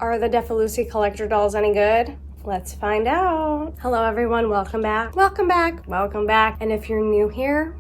Are the Defa Lucy Collector Dolls any good? Let's find out. Hello everyone, welcome back. Welcome back, welcome back. And if you're new here,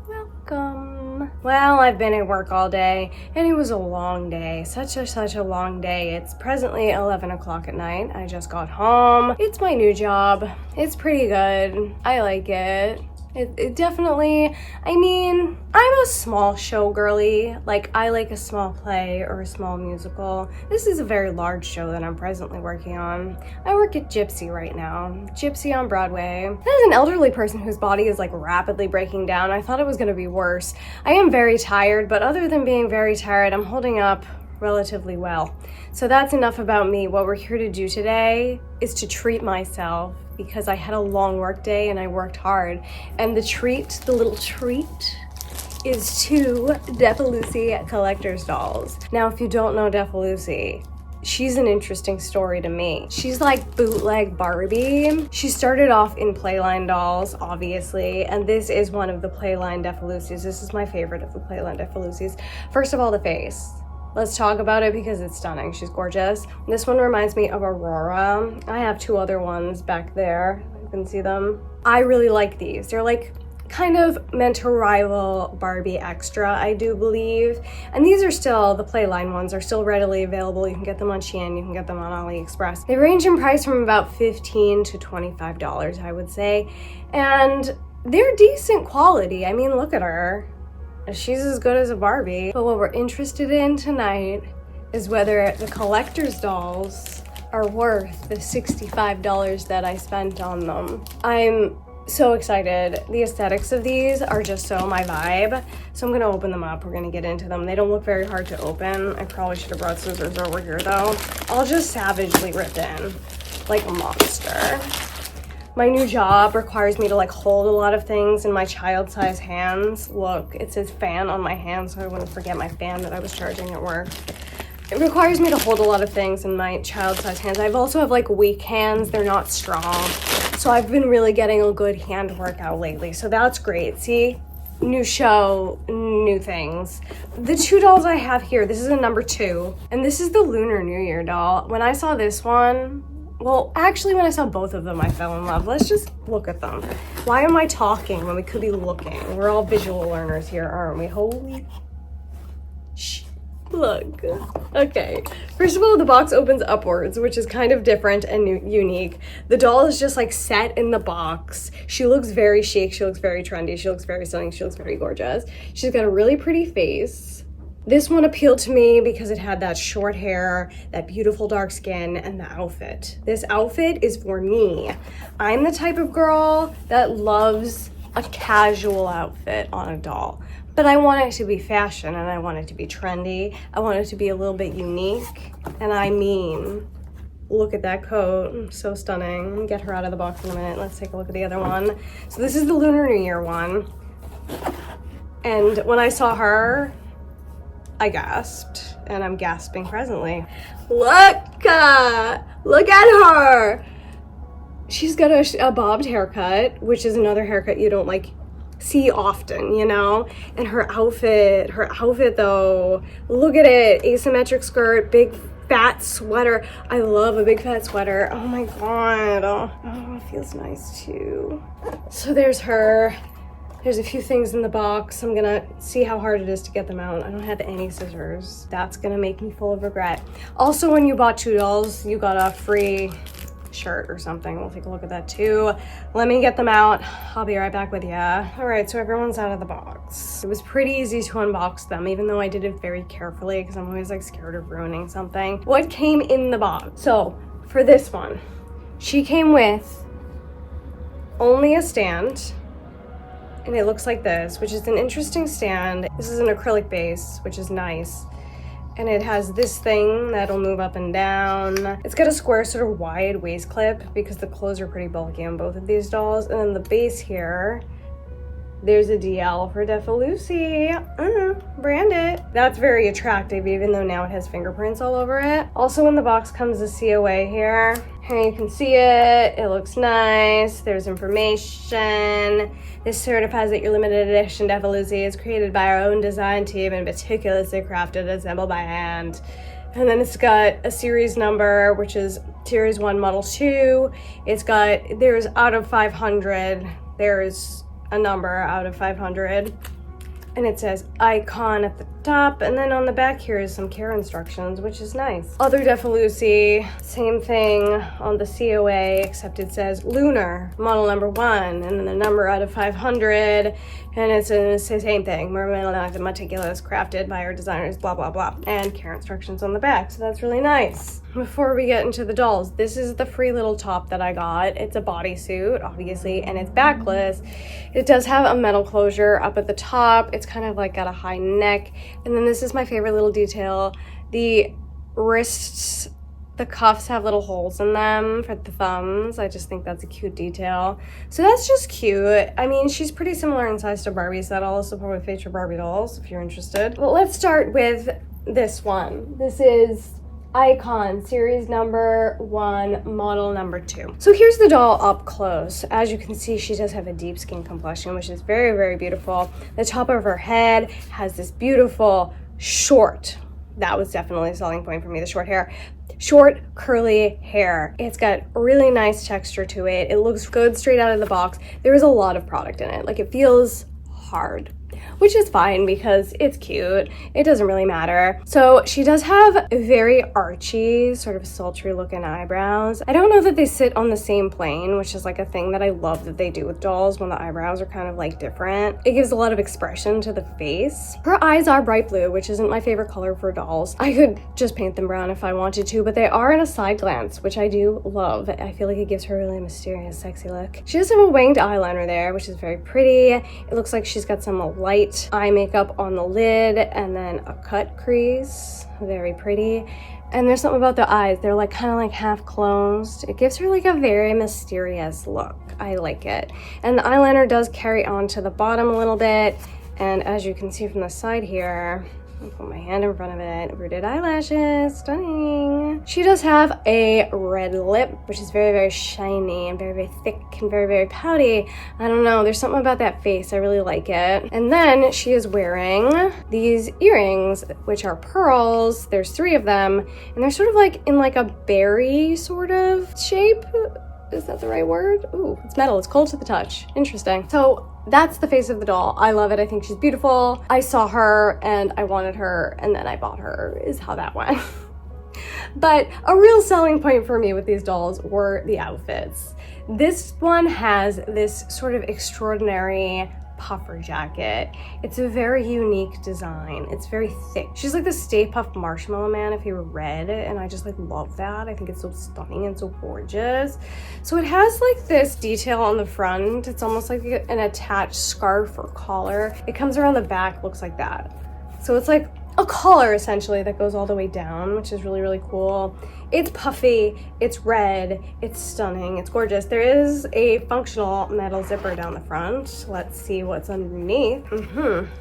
welcome. Well, I've been at work all day and it was a long day. Such a long day. It's presently 11 o'clock at night. I just got home. It's my new job. It's pretty good. I like it. It definitely, I mean, I'm a small show girly. Like, I like a small play or a small musical. This is a very large show that I'm presently working on. I work at Gypsy right now. Gypsy on Broadway. As an elderly person whose body is like rapidly breaking down, I thought it was gonna be worse. I am very tired, but other than being very tired, I'm holding up relatively well. So that's enough about me. What we're here to do today is to treat myself, because I had a long work day and I worked hard. And the little treat, is 2 Defa Lucy Collector's Dolls. Now, if you don't know Defa Lucy, she's an interesting story to me. She's like bootleg Barbie. She started off in Playline dolls, obviously, and this is one of the Playline Defa Lucys. This is my favorite of the Playline Defa Lucys. First of all, the face. Let's talk about it because it's stunning. She's gorgeous. This one reminds me of Aurora. I have 2 other ones back there. You can see them. I really like these. They're like kind of meant to rival Barbie Extra, I do believe. And these are still, the Playline ones are still readily available. You can get them on Shein, you can get them on AliExpress. They range in price from about $15 to $25, I would say. And they're decent quality. I mean, look at her. She's as good as a Barbie. But what we're interested in tonight is whether the collector's dolls are worth the $65 that I spent on them. I'm so excited. The aesthetics of these are just so my vibe. So I'm gonna open them up. We're gonna get into them. They don't look very hard to open. I probably should have brought scissors over here though. I'll just savagely rip in like a monster. My new job requires me to like hold a lot of things in my child-sized hands. Look, it says fan on my hand so I wouldn't forget my fan that I was charging at work. It requires me to hold a lot of things in my child-sized hands. I also have like weak hands, they're not strong. So I've been really getting a good hand workout lately, so that's great. See, new show, new things. The 2 dolls I have here, this is a number 2, and this is the Lunar New Year doll. When I saw this one, well, actually, when I saw both of them, I fell in love. Let's just look at them. Why am I talking when we could be looking? We're all visual learners here, aren't we? Holy shh. Look. Okay. First of all, the box opens upwards, which is kind of different and unique. The doll is just like set in the box. She looks very chic. She looks very trendy. She looks very stunning. She looks very gorgeous. She's got a really pretty face. This one appealed to me because it had that short hair, that beautiful dark skin, and the outfit. This outfit is for me. I'm the type of girl that loves a casual outfit on a doll, but I want it to be fashion and I want it to be trendy. I want it to be a little bit unique. And I mean, look at that coat, so stunning. Get her out of the box in a minute. Let's take a look at the other one. So this is the Lunar New Year one. And when I saw her, I gasped, and I'm gasping presently. Look at her. She's got a bobbed haircut, which is another haircut you don't like see often, you know? And her outfit though, look at it. Asymmetric skirt, big fat sweater. I love a big fat sweater. Oh my God. Oh, it feels nice too. So there's her. There's a few things in the box. I'm gonna see how hard it is to get them out. I don't have any scissors. That's gonna make me full of regret. Also, when you bought 2 dolls, you got a free shirt or something. We'll take a look at that too. Let me get them out. I'll be right back with ya. All right, so everyone's out of the box. It was pretty easy to unbox them, even though I did it very carefully because I'm always like scared of ruining something. What came in the box? So for this one, she came with only a stand. And it looks like this, which is an interesting stand. This is an acrylic base, which is nice. And it has this thing that'll move up and down. It's got a square sort of wide waist clip because the clothes are pretty bulky on both of these dolls. And then the base here, there's a DL for Defa Lucy. Brand it. That's very attractive, even though now it has fingerprints all over it. Also in the box comes a COA here. Here you can see it. It looks nice. There's information. This certifies that your limited edition Defa Lucy is created by our own design team and meticulously crafted and assembled by hand. And then it's got a series number, which is series 1 model 2. There's out of 500, there's a number out of 500. And it says Icon at the top, and then on the back here is some care instructions, which is nice. Other Defa Lucy, same thing on the COA, except it says Lunar, model number 1, and then the number out of 500, and it's the same thing. Meticulous, crafted by our designers, blah, blah, blah, and care instructions on the back, so that's really nice. Before we get into the dolls, this is the free little top that I got. It's a bodysuit, obviously, and it's backless. It does have a metal closure up at the top. It's kind of like got a high neck. And then this is my favorite little detail. The wrists, the cuffs have little holes in them for the thumbs. I just think that's a cute detail. So that's just cute. I mean, she's pretty similar in size to Barbie, so that'll also probably feature Barbie dolls if you're interested. But let's start with this one. This is Icon, series number 1, model number 2. So here's the doll up close. As you can see, she does have a deep skin complexion, which is very, very beautiful. The top of her head has this beautiful short, that was definitely a selling point for me, the short hair. Short, curly hair. It's got really nice texture to it. It looks good straight out of the box. There is a lot of product in it. Like, it feels hard, which is fine because it's cute. It doesn't really matter. So she does have very archy, sort of sultry looking eyebrows. I don't know that they sit on the same plane, which is like a thing that I love that they do with dolls when the eyebrows are kind of like different. It gives a lot of expression to the face. Her eyes are bright blue, which isn't my favorite color for dolls. I could just paint them brown if I wanted to, but they are in a side glance, which I do love. I feel like it gives her a really mysterious, sexy look. She does have a winged eyeliner there, which is very pretty. It looks like she's got some light eye makeup on the lid and then a cut crease. Very pretty. And there's something about the eyes. They're like kind of like half closed. It gives her like a very mysterious look. I like it. And the eyeliner does carry on to the bottom a little bit. And as you can see from the side here, I'll put my hand in front of it. Rooted eyelashes, stunning. She does have a red lip, which is very, very shiny and very, very thick and very, very pouty. I don't know, there's something about that face. I really like it. And then she is wearing these earrings, which are pearls. There's 3 of them, and they're sort of like in like a berry sort of shape. Is that the right word? Ooh, it's metal, it's cold to the touch. Interesting. So that's the face of the doll. I love it. I think she's beautiful. I saw her and I wanted her and then I bought her, is how that went. But a real selling point for me with these dolls were the outfits. This one has this sort of extraordinary puffer jacket. It's a very unique design. It's very thick. She's like the Stay Puft Marshmallow Man if he were red, and I just like love that. I think it's so stunning and so gorgeous. So it has like this detail on the front. It's almost like an attached scarf or collar. It comes around the back, looks like that. So it's like a collar essentially that goes all the way down, which is really, really cool. It's puffy, it's red, it's stunning, it's gorgeous. There is a functional metal zipper down the front. Let's see what's underneath.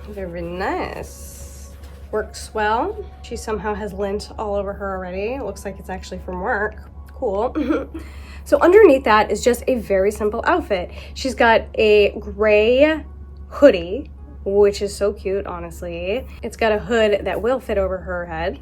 Very nice. Works well. She somehow has lint all over her already. It looks like it's actually from work. Cool. So underneath that is just a very simple outfit. She's got a gray hoodie, which is so cute, honestly. It's got a hood that will fit over her head.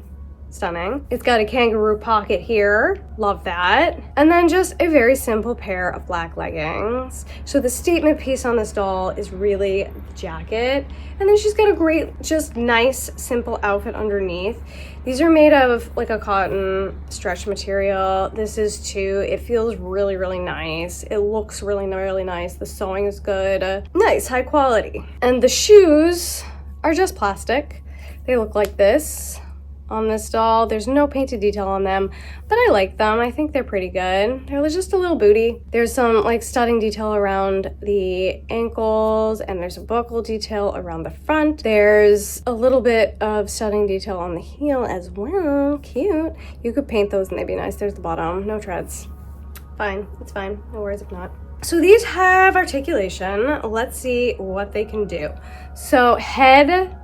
Stunning. It's got a kangaroo pocket here. Love that. And then just a very simple pair of black leggings. So the statement piece on this doll is really the jacket. And then she's got a great, just nice, simple outfit underneath. These are made of like a cotton stretch material. This is too. It feels really, really nice. It looks really, really nice. The sewing is good. Nice, high quality. And the shoes are just plastic. They look like this. On this doll, there's no painted detail on them, but I like them. I think they're pretty good. They're just a little booty. There's some like studding detail around the ankles, and there's a buckle detail around the front. There's a little bit of studding detail on the heel as well. Cute. You could paint those and they'd be nice. There's the bottom, no treads. Fine, it's fine. No worries if not. So these have articulation. Let's see what they can do. So head,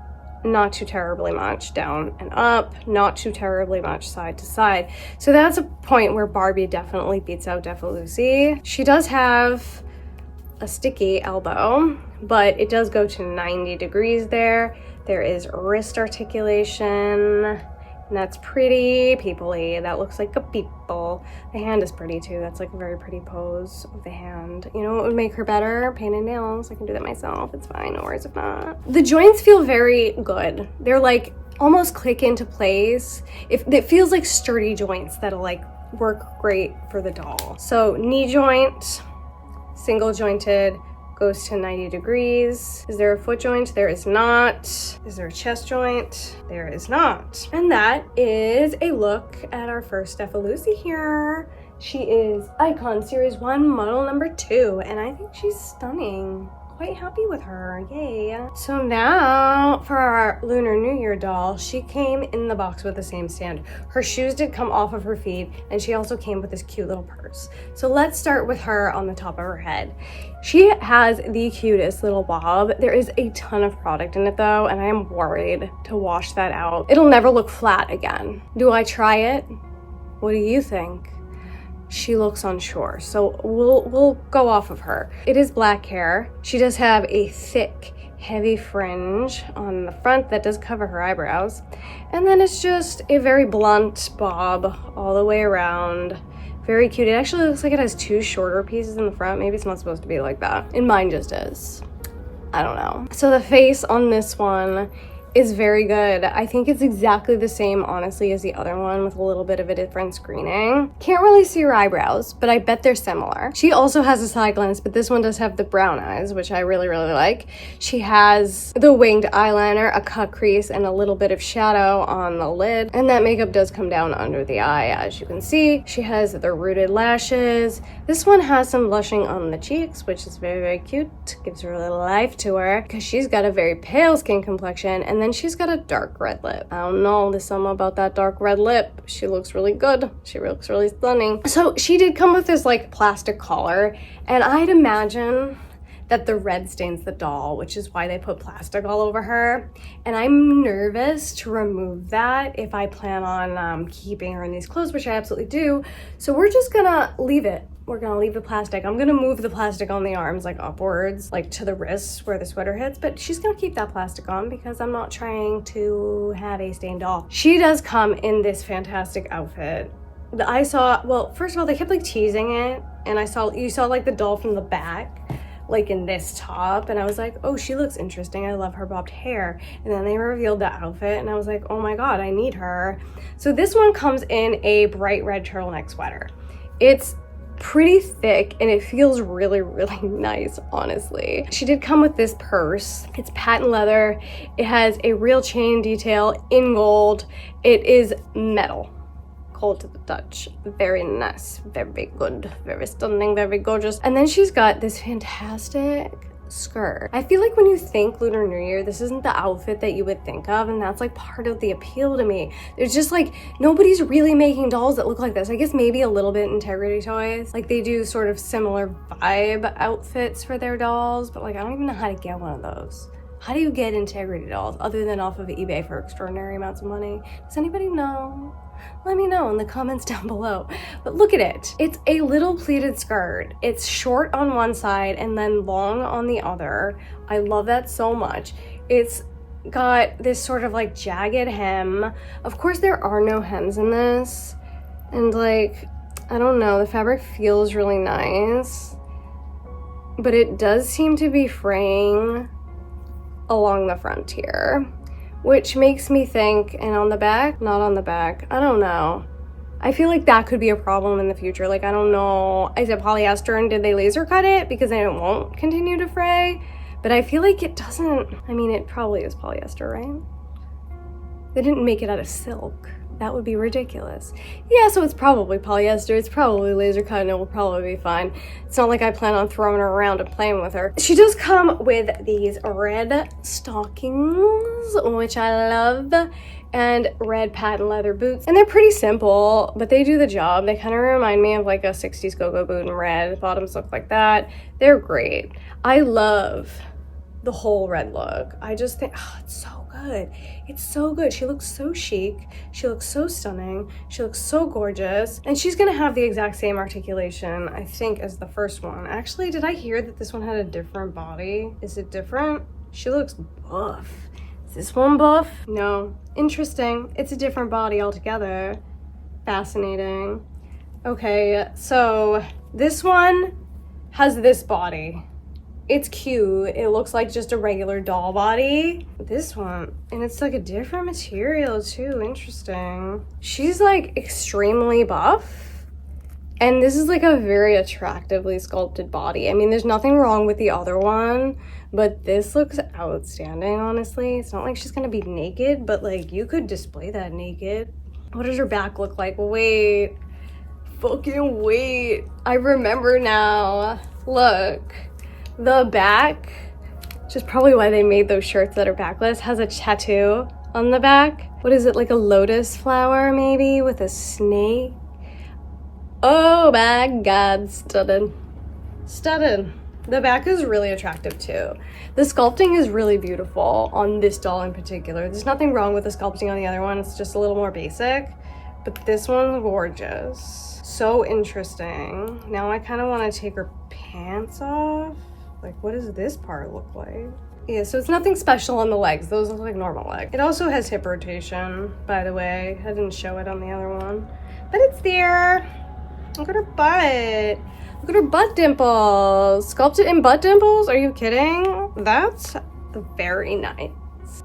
not too terribly much, down and up, not too terribly much side to side. So that's a point where Barbie definitely beats out Defa Lucy. She does have a sticky elbow, but it does go to 90 degrees there. There is wrist articulation, And that's pretty people-y. That looks like a people. The hand is pretty too. That's like a very pretty pose of the hand. You know what would make her better? Painted nails. I can do that myself. It's fine. No worries if not. The joints feel very good. They're like almost click into place. It feels like sturdy joints that'll like work great for the doll. So knee joint, single jointed, goes to 90 degrees. Is there a foot joint? There is not. Is there a chest joint? There is not. And that is a look at our first Defa Lucy here. She is Icon Series 1, model number 2, and I think she's stunning. Quite happy with her, yay. So now for our Lunar New Year doll, she came in the box with the same stand. Her shoes did come off of her feet, and she also came with this cute little purse. So let's start with her on the top of her head. She has the cutest little bob. There is a ton of product in it though, and I am worried to wash that out. It'll never look flat again. Do I try it? What do you think? She looks unsure, so we'll go off of her. It is black hair. She does have a thick, heavy fringe on the front that does cover her eyebrows. And then it's just a very blunt bob all the way around. Very cute. It actually looks like it has 2 shorter pieces in the front. Maybe it's not supposed to be like that. And mine just is. I don't know. So the face on this one is very good. I think it's exactly the same, honestly, as the other one with a little bit of a different screening. Can't really see her eyebrows, but I bet they're similar. She also has a side glance, but this one does have the brown eyes, which I really, really like. She has the winged eyeliner, a cut crease, and a little bit of shadow on the lid. And that makeup does come down under the eye, as you can see. She has the rooted lashes. This one has some blushing on the cheeks, which is very, very cute. Gives her a little life to her, because she's got a very pale skin complexion, and then she's got a dark red lip. I don't know, there's something about that dark red lip. She looks really good. She looks really stunning. So she did come with this like plastic collar, and I'd imagine that the red stains the doll, which is why they put plastic all over her. And I'm nervous to remove that if I plan on keeping her in these clothes, which I absolutely do. So we're just gonna leave it. We're gonna leave the plastic. I'm gonna move the plastic on the arms like upwards, like to the wrists where the sweater hits, but she's gonna keep that plastic on because I'm not trying to have a stained doll. She does come in this fantastic outfit. Well, first of all, they kept like teasing it, and you saw like the doll from the back, like in this top, and I was like, oh, she looks interesting. I love her bobbed hair. And then they revealed the outfit, and I was like, oh my God, I need her. So this one comes in a bright red turtleneck sweater. It's pretty thick and it feels really, really nice, honestly. She did come with this purse. It's patent leather. It has a real chain detail in gold. It is metal. Cold to the touch. Very nice, very good, very stunning, very gorgeous. And then she's got this fantastic skirt. I feel like when you think Lunar New Year, this isn't the outfit that you would think of, and that's like part of the appeal to me. There's just like, nobody's really making dolls that look like this. I guess maybe a little bit Integrity Toys. Like they do sort of similar vibe outfits for their dolls, but like I don't even know how to get one of those. How do you get Integrity dolls other than off of eBay for extraordinary amounts of money? Does anybody know? Let me know in the comments down below. But look at it. It's a little pleated skirt. It's short on one side and then long on the other. I love that so much. It's got this sort of like jagged hem. Of course, there are no hems in this. And like, I don't know, the fabric feels really nice. But it does seem to be fraying along the front here, which makes me think, and on the back, not on the back, I don't know. I feel like that could be a problem in the future. Like, I don't know, is it polyester and did they laser cut it because then it won't continue to fray? But I feel like it doesn't, I mean, it probably is polyester, right? They didn't make it out of silk. That would be ridiculous. Yeah, so it's probably polyester, it's probably laser cut, and it will probably be fine. It's not like I plan on throwing her around and playing with her. She does come with these red stockings, which I love, and red patent leather boots. And they're pretty simple, but they do the job. They kind of remind me of like a 60s go-go boot in red. Bottoms look like that. They're great. I love the whole red look. I just think, oh, it's so good. It's so good. She looks so chic. She looks so stunning. She looks so gorgeous. And she's gonna have the exact same articulation, I think, as the first one. Actually, did I hear that this one had a different body? Is it different? She looks buff. Is this one buff? No. Interesting. It's a different body altogether. Fascinating. Okay, so this one has this body. It's cute. It looks like just a regular doll body. This one, and it's like a different material too. Interesting. She's like extremely buff. And this is like a very attractively sculpted body. I mean, there's nothing wrong with the other one, but this looks outstanding, honestly. It's not like she's gonna be naked, but like you could display that naked. What does her back look like? Wait, fucking wait. I remember now. Look. The back, which is probably why they made those shirts that are backless, has a tattoo on the back. What is it, like a lotus flower maybe with a snake? Oh my God, stunning. Stunning. The back is really attractive too. The sculpting is really beautiful on this doll in particular. There's nothing wrong with the sculpting on the other one. It's just a little more basic, but this one's gorgeous. So interesting. Now I kind of want to take her pants off. Like, what does this part look like? Yeah, so it's nothing special on the legs. Those look like normal legs. It also has hip rotation, by the way. I didn't show it on the other one, but it's there. Look at her butt. Look at her butt dimples. Sculpted in butt dimples? Are you kidding? That's very nice.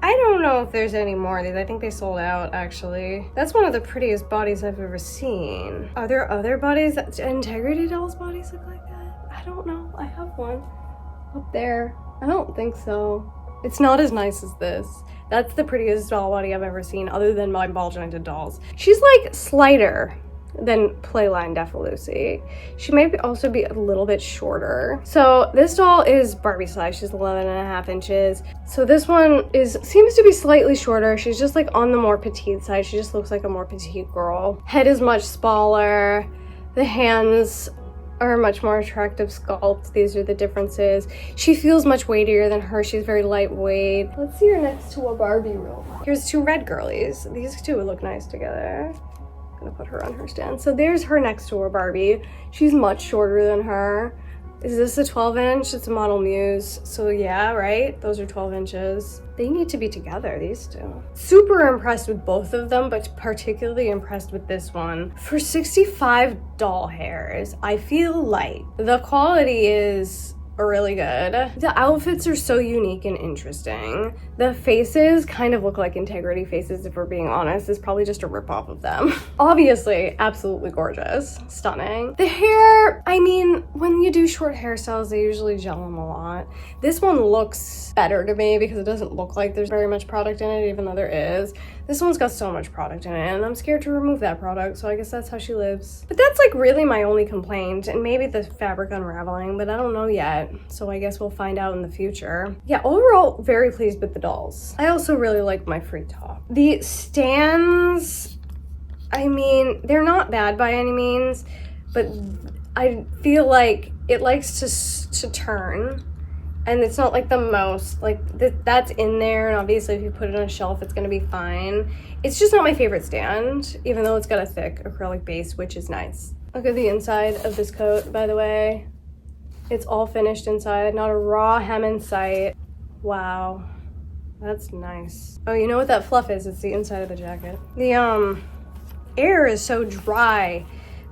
I don't know if there's any more of these. I think they sold out, actually. That's one of the prettiest bodies I've ever seen. Are there other bodies? Integrity dolls bodies look like that? I don't know. I have one up there. I don't think so. It's not as nice as this. That's the prettiest doll body I've ever seen, other than my ball jointed dolls. She's like slighter than Playline Defa Lucy. She may also be a little bit shorter. So this doll is Barbie size. She's 11.5 inches. So this one seems to be slightly shorter. She's just like on the more petite side. She just looks like a more petite girl. Head is much smaller. The hands are a much more attractive sculpt. These are the differences. She feels much weightier than her. She's very lightweight. Let's see her next to a Barbie real quick. Here's two red girlies. These two would look nice together. I'm gonna put her on her stand. So there's her next to her Barbie. She's much shorter than her. Is this a 12 inch? It's a Model Muse. So yeah, right? Those are 12 inches. They need to be together, these two. Super impressed with both of them, but particularly impressed with this one. For 65 doll hairs, I feel like the quality is really good. The outfits are so unique and interesting. The faces kind of look like Integrity faces, if we're being honest. It's probably just a ripoff of them. Obviously, absolutely gorgeous. Stunning. The hair, I mean, when you do short hairstyles, they usually gel them a lot. This one looks better to me because it doesn't look like there's very much product in it, even though there is. This one's got so much product in it, and I'm scared to remove that product, so I guess that's how she lives. But that's like really my only complaint, and maybe the fabric unraveling, but I don't know yet. So I guess we'll find out in the future. Yeah, overall, very pleased with the dolls. I also really like my free top. The stands, I mean, they're not bad by any means, but I feel like it likes to turn. And it's not like the most, like that's in there, and obviously if you put it on a shelf, it's gonna be fine. It's just not my favorite stand, even though it's got a thick acrylic base, which is nice. Look at the inside of this coat, by the way. It's all finished inside, not a raw hem in sight. Wow, that's nice. Oh, you know what that fluff is? It's the inside of the jacket. The air is so dry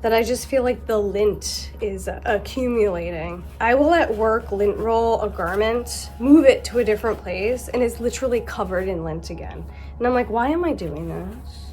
that I just feel like the lint is accumulating. I will at work lint roll a garment, move it to a different place, and it's literally covered in lint again. And I'm like, why am I doing this?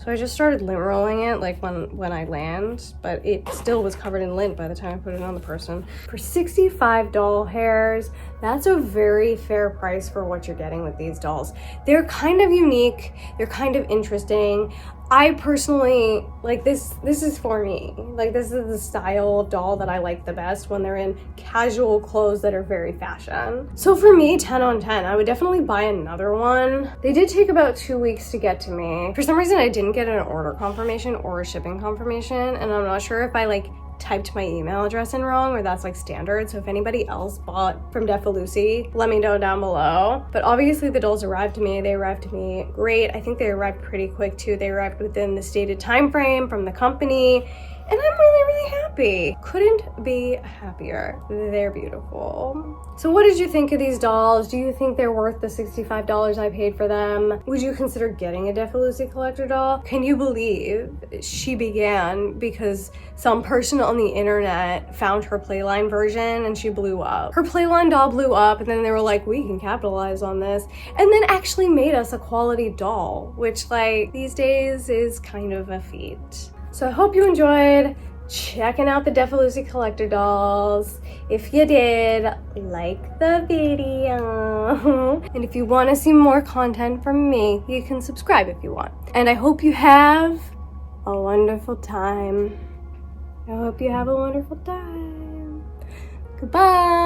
So I just started lint rolling it like when I land, but it still was covered in lint by the time I put it on the person. For 65 doll hairs, that's a very fair price for what you're getting with these dolls. They're kind of unique, they're kind of interesting. I personally, like this is for me. Like this is the style of doll that I like the best when they're in casual clothes that are very fashion. So for me, 10 on 10, I would definitely buy another one. They did take about 2 weeks to get to me. For some reason, I didn't get an order confirmation or a shipping confirmation, and I'm not sure if I like typed my email address in wrong or that's like standard. So if anybody else bought from Defa Lucy, let me know down below. But obviously the dolls arrived to me. They arrived to me great. I think they arrived pretty quick too. They arrived within the stated time frame from the company. And I'm really happy. Couldn't be happier. They're beautiful. So what did you think of these dolls? Do you think they're worth the $65 I paid for them? Would you consider getting a Defa Lucy Collector doll? Can you believe she began because some person on the internet found her Playline version and she blew up? Her Playline doll blew up, and then they were like, we can capitalize on this, and then actually made us a quality doll, which like these days is kind of a feat. So I hope you enjoyed checking out the Defa Lucy Collector Dolls. If you did, like the video. And if you want to see more content from me, you can subscribe if you want. And I hope you have a wonderful time. I hope you have a wonderful time. Goodbye.